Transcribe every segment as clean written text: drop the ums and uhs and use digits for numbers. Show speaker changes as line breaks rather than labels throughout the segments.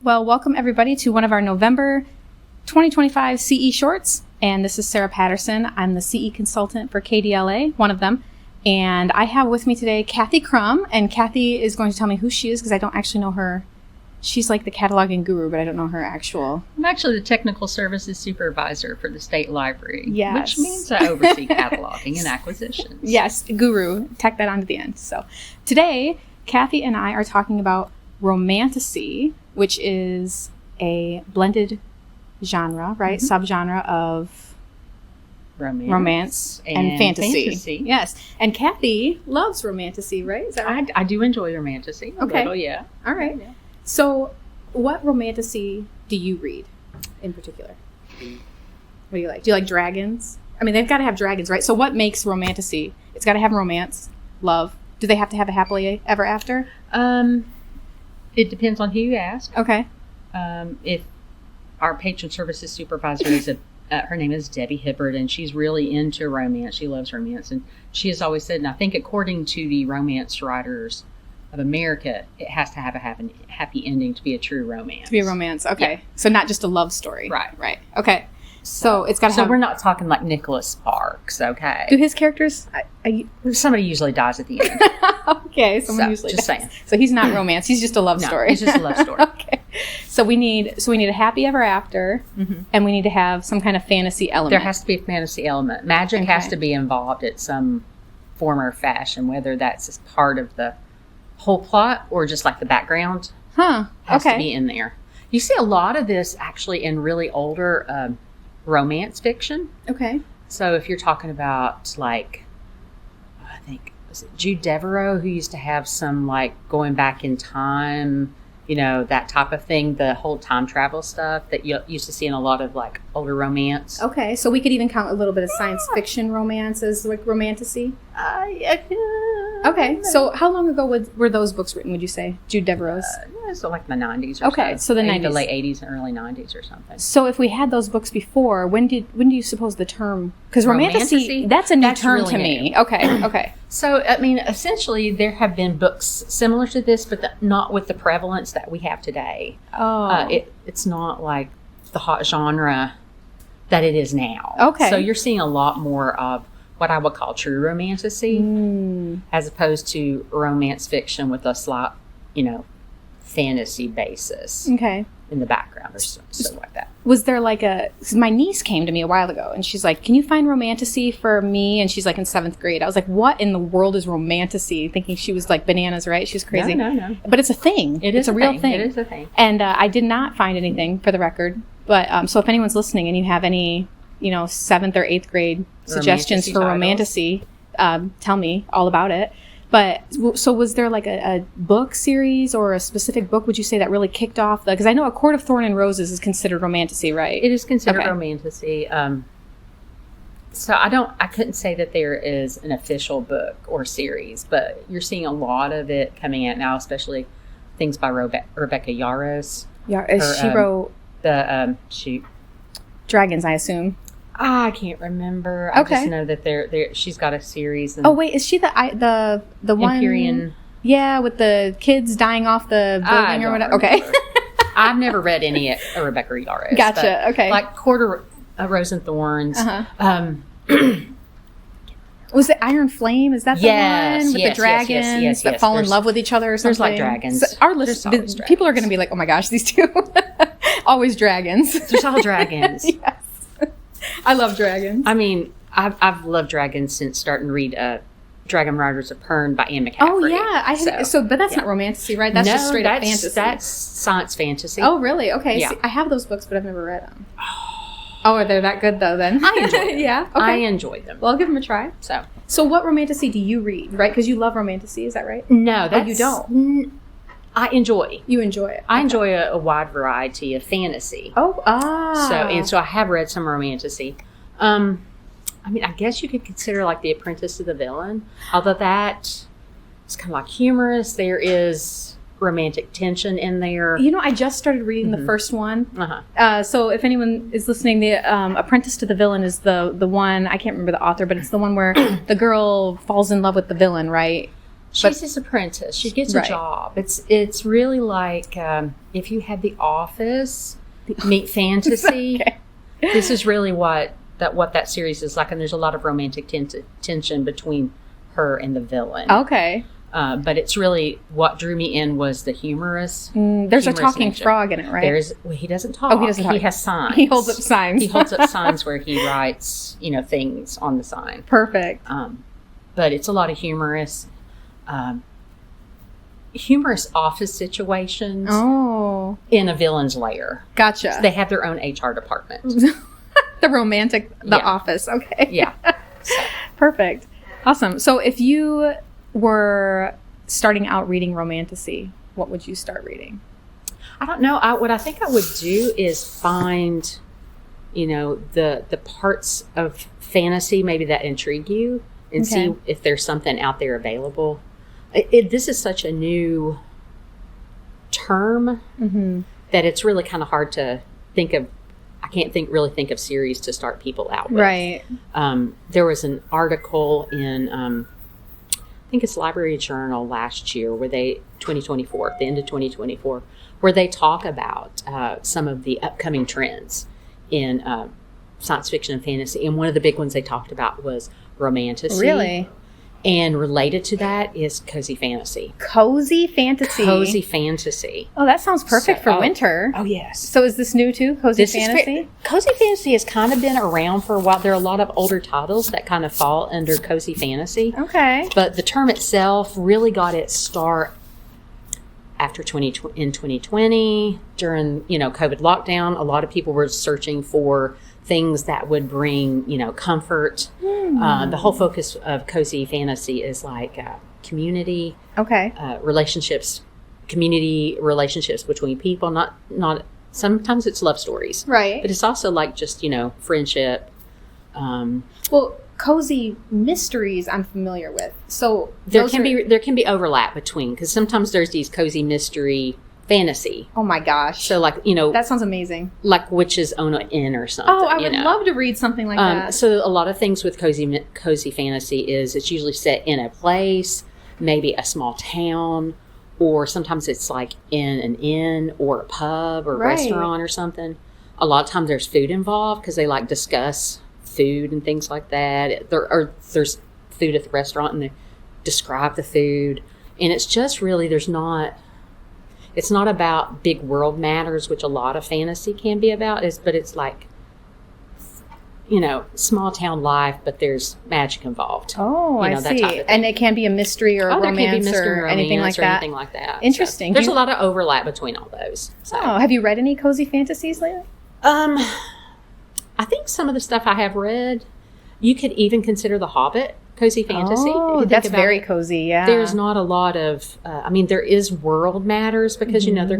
Well, welcome everybody to one of our November 2025 CE shorts. And this is Sarah Patterson. I'm the CE consultant for KDLA, one of them. And I have with me today Cathy Crum. And Cathy is going to tell me who she is because I don't actually know her. She's like the cataloging guru, but I don't know her actual.
I'm actually the Technical Services Supervisor for the State Library.
Yes.
Which means I oversee cataloging and acquisitions.
Yes, guru. Tack that on to the end. So today, Cathy and I are talking about romantasy, which is a blended genre, right? Mm-hmm. Subgenre of romance and fantasy. Yes. And Cathy loves romantasy, right? Is that right?
I do enjoy romantasy. A little, yeah.
All right.
Yeah.
So what romantasy do you read in particular? What do you like? Do you like dragons? I mean, they've got to have dragons, right? So what makes romantasy? It's got to have romance, love. Do they have to have a happily ever after?
It depends on who you ask.
Okay.
If our patron services supervisor is her name is Debbie Hibbert, and she's really into romance. She loves romance, and she has always said, and I think according to the romance writers of America, it has to have a happy ending to be a true romance.
To be a romance, okay. Yeah. So not just a love story.
Right.
Okay. So it's got to have...
So we're not talking like Nicholas Sparks, okay?
Do his characters...
Somebody usually dies at the end.
Okay, someone usually
just
dies.
saying.
So he's not romance, he's just a love story.
It's just a love story.
Okay. So we need a happy ever after, mm-hmm. and we need to have some kind of fantasy element.
There has to be a fantasy element. Magic has to be involved at some form or fashion, whether that's as part of the whole plot or just like the background. Has to be in there. You see a lot of this actually in really older romance fiction.
Okay.
So if you're talking about like, I think, was it Jude Deveraux, who used to have some like going back in time, that type of thing, the whole time travel stuff that you used to see in a lot of like older romance.
Okay, so we could even count a little bit of science fiction romance as like romantasy? Okay, so how long ago were those books written, would you say? Jude Deveraux's?
So like the 90s or
okay, so the 90s.
The late 80s and early 90s or something.
So if we had those books before, when do you suppose the term... Because romantasy, that's a new term really to me. Okay.
So, I mean, essentially, there have been books similar to this, but not with the prevalence that we have today.
Oh.
It's not like the hot genre that it is now.
Okay.
So you're seeing a lot more of what I would call true romantasy, as opposed to romance fiction with a slight, fantasy basis in the background or something like that.
Was there like my niece came to me a while ago and she's like, can you find romantasy for me? And she's like in 7th grade. I was like, what in the world is romantasy? Thinking she was like bananas, right? She's crazy.
No.
But it's a thing.
It's
a real thing.
It is a thing.
And I did not find anything for the record. But so if anyone's listening and you have any, 7th or 8th grade suggestions for romantasy, tell me all about it. But so was there like a book series or a specific book, would you say, that really kicked off? Because I know A Court of Thorn and Roses is considered romantasy, right?
It is considered romantasy. So I couldn't say that there is an official book or series, but you're seeing a lot of it coming out now, especially things by Rebecca Yarros.
She wrote
the
Dragons, I assume.
I can't remember. I just know that she's got a series.
Oh wait, is she the one?
Empyrean.
Yeah, with the kids dying off the building or whatever. Okay.
I've never read any of Rebecca Yarros.
Gotcha. Okay.
Like Court of Rose and Thorns.
Uh-huh. Was it Iron Flame? Is that the one with the dragons that fall in love with each other or something?
There's like dragons.
So people are going to be like, oh my gosh, these two. Always dragons.
There's all dragons.
Yes. I love dragons.
I mean, I've loved dragons since starting to read Dragon Riders of Pern by Anne McCaffrey.
Oh yeah, but that's not romantasy, right? That's just straight up fantasy.
That's science fantasy.
Oh really? Okay.
Yeah.
See, I have those books, but I've never read them. Oh, they're that good though. Then
I enjoy them.
Yeah. Okay.
I enjoy them.
Well, I'll give them a try. So what romantasy do you read? Right? Because you love romantasy, is that right?
No,
you don't.
I enjoy.
You enjoy it.
I enjoy a wide variety of fantasy.
So
I have read some romantasy. I mean, I guess you could consider like The Apprentice to the Villain, although that is kind of like humorous. There is romantic tension in there.
I just started reading the first one. So if anyone is listening, the Apprentice to the Villain is the one, I can't remember the author, but it's the one where the girl falls in love with the villain, right?
She's his apprentice. She gets a job. It's really like if you had The Office meet fantasy. Okay. This is really what that series is like, and there's a lot of romantic tension between her and the villain.
Okay.
But it's really what drew me in was the humorous.
There's a talking frog in it, right?
He doesn't talk.
Oh, he doesn't talk.
He has signs.
He holds up signs.
He holds up signs where he writes, things on the sign.
Perfect.
But it's a lot of humorous office situations.
Oh.
In a villain's lair.
Gotcha.
So they have their own HR department.
The office. Okay.
Yeah. So.
Perfect. Awesome. So if you were starting out reading romantasy, what would you start reading?
I don't know. What I think I would do is find, the parts of fantasy maybe that intrigue you and see if there's something out there available. This is such a new term that it's really kind of hard to think of. I can't really think of series to start people out with.
Right.
There was an article in, I think it's Library Journal last year, where the end of 2024, where they talk about some of the upcoming trends in science fiction and fantasy. And one of the big ones they talked about was romantasy.
Really?
And related to that is cozy fantasy.
Cozy fantasy?
Cozy fantasy.
Oh, that sounds perfect for winter.
Oh, yes.
So is this new too, cozy fantasy?
Cozy fantasy has kind of been around for a while. There are a lot of older titles that kind of fall under cozy fantasy.
Okay.
But the term itself really got its start after 2020, during, COVID lockdown. A lot of people were searching for things that would bring, comfort. The whole focus of cozy fantasy is like community, community relationships between people. Not sometimes it's love stories,
right?
But it's also like just friendship.
Well, cozy mysteries I'm familiar with. So
there can be overlap between, because sometimes there's these cozy mystery fantasy.
Oh my gosh.
So that
sounds amazing.
Like Witches Own an Inn or something.
Oh, I would love to read something like that.
So a lot of things with cozy fantasy is it's usually set in a place, maybe a small town, or sometimes it's like in an inn or a pub or restaurant or something. A lot of times there's food involved because they discuss food and things like that. There's food at the restaurant and they describe the food. And it's just really, it's not about big world matters, which a lot of fantasy can be about, but it's like, small town life, but there's magic involved.
Oh, I see. And it can be a mystery or a romance or anything like that.
Anything like that.
Interesting.
So there's a lot of overlap between all those. So.
Oh, have you read any cozy fantasies lately?
I think some of the stuff I have read, you could even consider The Hobbit cozy fantasy.
Oh, that's very cozy, yeah.
There's not a lot of, there is world matters because, they're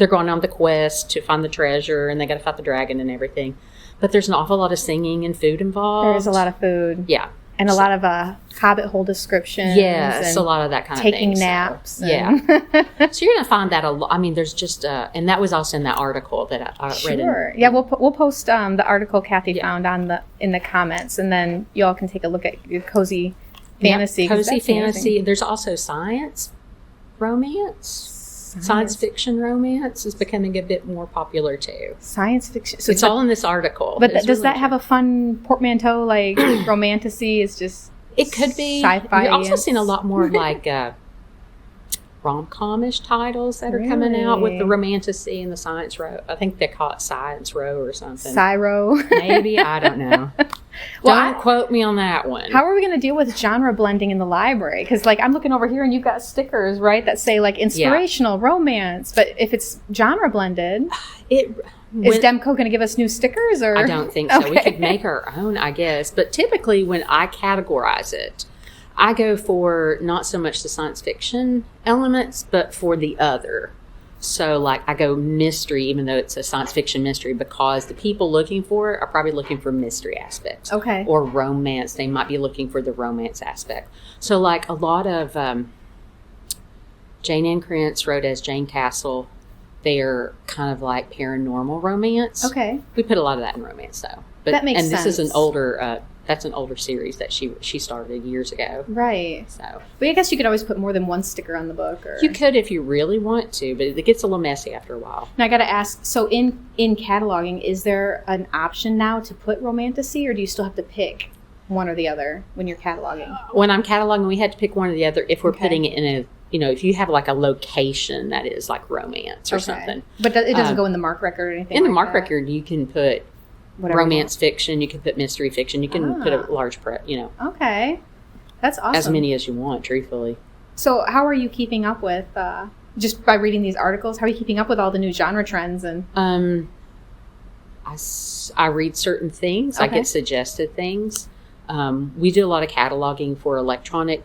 going on the quest to find the treasure and they got to fight the dragon and everything. But there's an awful lot of singing and food involved.
There is a lot of food.
Yeah.
And a lot of hobbit hole descriptions.
Yes, a lot of that kind of thing.
Taking naps.
So, yeah. So you're going to find that a lot. There's just, and that was also in that article that I read.
Sure. Yeah, we'll post the article Cathy found in the comments, and then you all can take a look at your cozy fantasy.
Yep. Cozy fantasy. There's also science romance. Science fiction romance is becoming a bit more popular too.
Science fiction. So
it's all in this article.
But does that have a fun portmanteau like romantasy? Is just
it could be
sci-fi.
We've also seen a lot more like rom-com-ish titles that are coming out with the romantasy and the science row. I think they call it Science Row or something.
Sci-Row.
Maybe, I don't know. Don't quote me on that one.
How are we going to deal with genre blending in the library? Because I'm looking over here and you've got stickers, right, that say inspirational, romance. But if it's genre blended, is Demco going to give us new stickers? Or
I don't think so. Okay. We could make our own, I guess. But typically when I categorize it, I go for not so much the science fiction elements, but for the other. So, I go mystery, even though it's a science fiction mystery, because the people looking for it are probably looking for mystery aspects.
Okay.
Or romance. They might be looking for the romance aspect. So, a lot of Jane Ann Krentz wrote as Jane Castle. They're kind of like paranormal romance.
Okay.
We put a lot of that in romance, though.
That makes sense.
And this is an older That's an older series that she started years ago.
Right.
So,
but I guess you could always put more than one sticker on the book. Or...
You could if you really want to, but it gets a little messy after a while.
Now I got to ask, so in cataloging, is there an option now to put romantasy, or do you still have to pick one or the other when you're cataloging?
When I'm cataloging, we had to pick one or the other if we're putting it in a, if you have like a location that is like romance or something.
But it doesn't go in the mark record or anything.
In the mark record, you can put
whatever
romance fiction, you can put mystery fiction, you can put a large
Okay. That's awesome.
As many as you want, truthfully.
So how are you keeping up with, just by reading these articles, how are you keeping up with all the new genre trends? And
I read certain things. I get suggested things. We do a lot of cataloging for electronic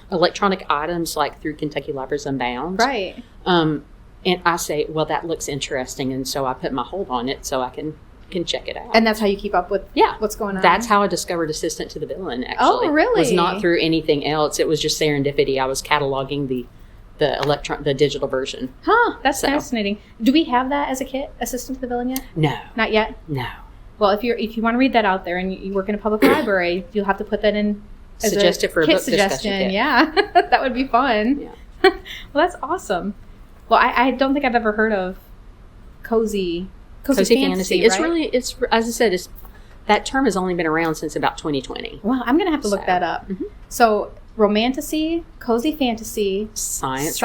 items, like through Kentucky Libraries Unbound.
Right.
And I say, well, that looks interesting, and so I put my hold on it so I can check it out.
And that's how you keep up with what's going on?
That's how I discovered Assistant to the Villain, actually.
Oh, really?
It was not through anything else. It was just serendipity. I was cataloging the digital version.
Huh, that's fascinating. Do we have that as a kit, Assistant to the Villain, yet?
No.
Not yet?
No.
Well, if you want to read that out there and you work in a public library, you'll have to put that in as
Suggested for a book discussion kit.
Yeah, that would be fun.
Yeah.
Well, that's awesome. Well, I don't think I've ever heard of cozy fantasy.
It's
right?
really, as I said, that term has only been around since about 2020.
Well, I'm going to have to look that up. Mm-hmm. So, romantasy, cozy fantasy,
science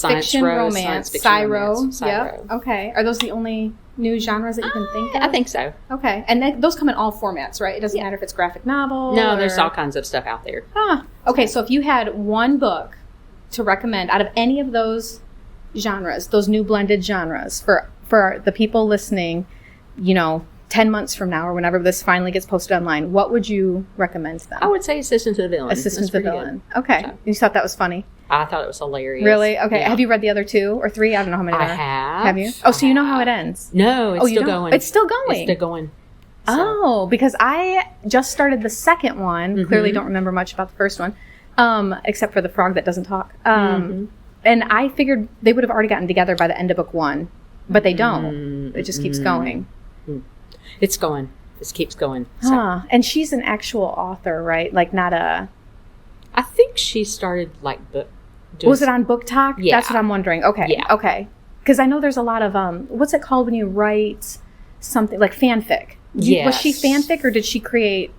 fiction romance, sci-ro.
Yep.
Okay. Are those the only new genres that you can think of?
I think so.
Okay. And those come in all formats, right? It doesn't matter if it's graphic novel.
No, there's all kinds of stuff out there.
Huh. Okay, so if you had one book to recommend out of any of those genres, those new blended genres, for the people listening, 10 months from now or whenever this finally gets posted online, what would you recommend to them?
I would say Assistant to the Villain.
Assistant to the Villain. Okay. So. You thought that was funny?
I thought it was hilarious.
Really? Okay.
Yeah.
Have you read the other 2 or 3? I don't know how many there are.
I have.
Have you? Oh, so you know how it ends?
No, it's still going.
It's still going?
It's still going. So.
Oh, because I just started the second one. Mm-hmm. Clearly don't remember much about the first one, except for the frog that doesn't talk. And I figured they would have already gotten together by the end of book 1, but they don't. It just keeps going.
It's going. It keeps going. So.
And she's an actual author, right? Like not a...
I think she started like book...
Was it on Book Talk?
Yeah.
That's what I'm wondering. Okay.
Yeah.
Okay. Because I know there's a lot of... what's it called when you write something like fanfic?
Yes.
Was she fanfic or did she create...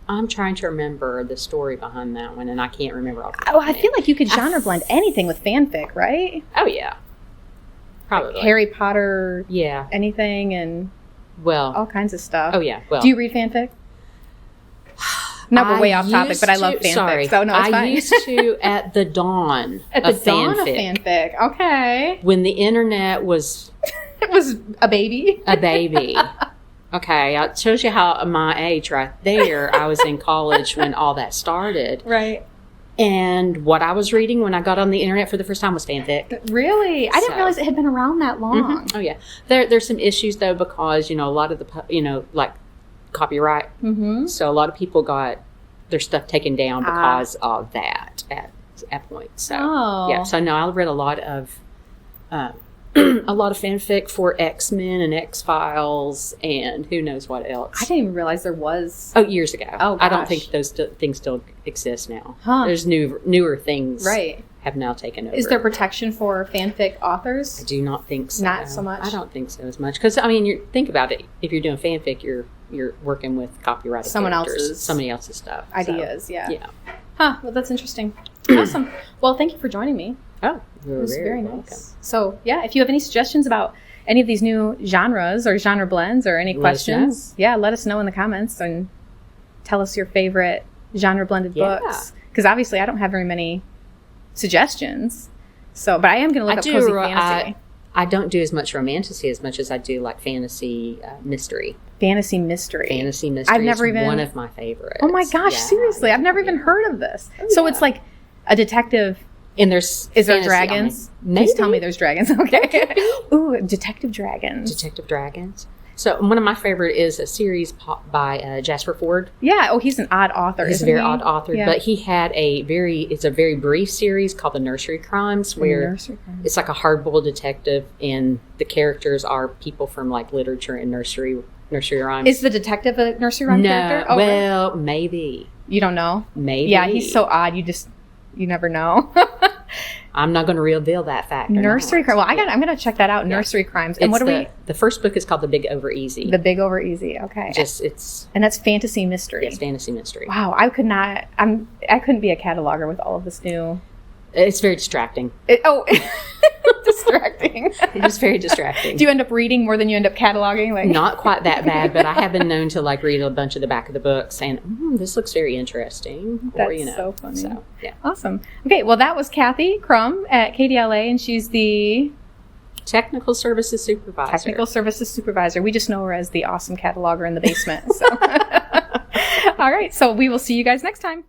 I'm trying to remember the story behind that one, and I can't remember.
I feel like you could genre blend anything with fanfic, right?
Oh, yeah. Probably.
Like Harry Potter,
yeah,
anything, and all kinds of stuff.
Oh, yeah. Well,
do you read fanfic? We're way off topic, but I love fanfic.
Sorry.
So no, it's fine.
I used to at the dawn
of fanfic. Okay.
When the internet was...
It was a baby.
A baby. Okay, it shows you how my age right there. I was in college when all that started.
Right.
And what I was reading when I got on the internet for the first time was fanfic.
Really? I didn't realize it had been around that long.
Mm-hmm. Oh, yeah. There's some issues, though, because, a lot of the, like copyright. Mm-hmm. So a lot of people got their stuff taken down because of that at point. So, yeah. So, no, I read a lot of... fanfic for X-Men and X-Files and who knows what else.
I didn't even realize there was...
Oh, years ago.
Oh, gosh.
I don't think those things still exist now.
Huh.
There's newer things
right.
have now taken over.
Is there protection for fanfic authors?
I do not think so.
Not so much?
I don't think so as much. Because, think about it. If you're doing fanfic, you're working with copyrighted somebody else's stuff.
Ideas, yeah.
Yeah.
Huh. Well, that's interesting. Awesome. Well, thank you for joining me.
Oh,
it was very nice. So, yeah, if you have any suggestions about any of these new genres or genre blends or any questions, let us know in the comments and tell us your favorite genre blended books. Because obviously I don't have very many suggestions. So, but I am going to look up cozy fantasy.
I don't do as much romantasy as much as I do like fantasy mystery.
Fantasy mystery.
I've never even... one of my favorites.
Oh my gosh, seriously. I've never even heard of this. Oh, so it's like a detective...
And
is there dragons?
Maybe.
Please tell me there's dragons. Okay. Ooh, detective dragons.
Detective dragons. So one of my favorite is a series by Jasper Ford.
Yeah. Oh, he's an odd author.
He's a very odd author, but he had it's a very brief series called The Nursery Crimes, where it's like a hard-boiled detective, and the characters are people from like literature and nursery rhymes.
Is the detective a nursery rhyme character?
Oh, well, maybe.
You don't know?
Maybe.
Yeah, he's so odd. You never know.
I'm not going to reveal that fact.
Nursery Crimes. Well, I'm going to check that out. Nursery Crimes. And
the first book is called The Big Over Easy.
The Big Over Easy. Okay.
And
that's fantasy mystery.
It's fantasy mystery.
Wow, I couldn't be a cataloger with all of this new.
It's very distracting.
Distracting.
It's very distracting.
Do you end up reading more than you end up cataloging? Like,
not quite that bad, but I have been known to like read a bunch of the back of the books and this looks very interesting.
That's so funny.
So, yeah.
Awesome. Okay, well that was Cathy Crum at KDLA, and she's the
Technical Services Supervisor.
Technical Services Supervisor. We just know her as the awesome cataloger in the basement. So. All right, so we will see you guys next time.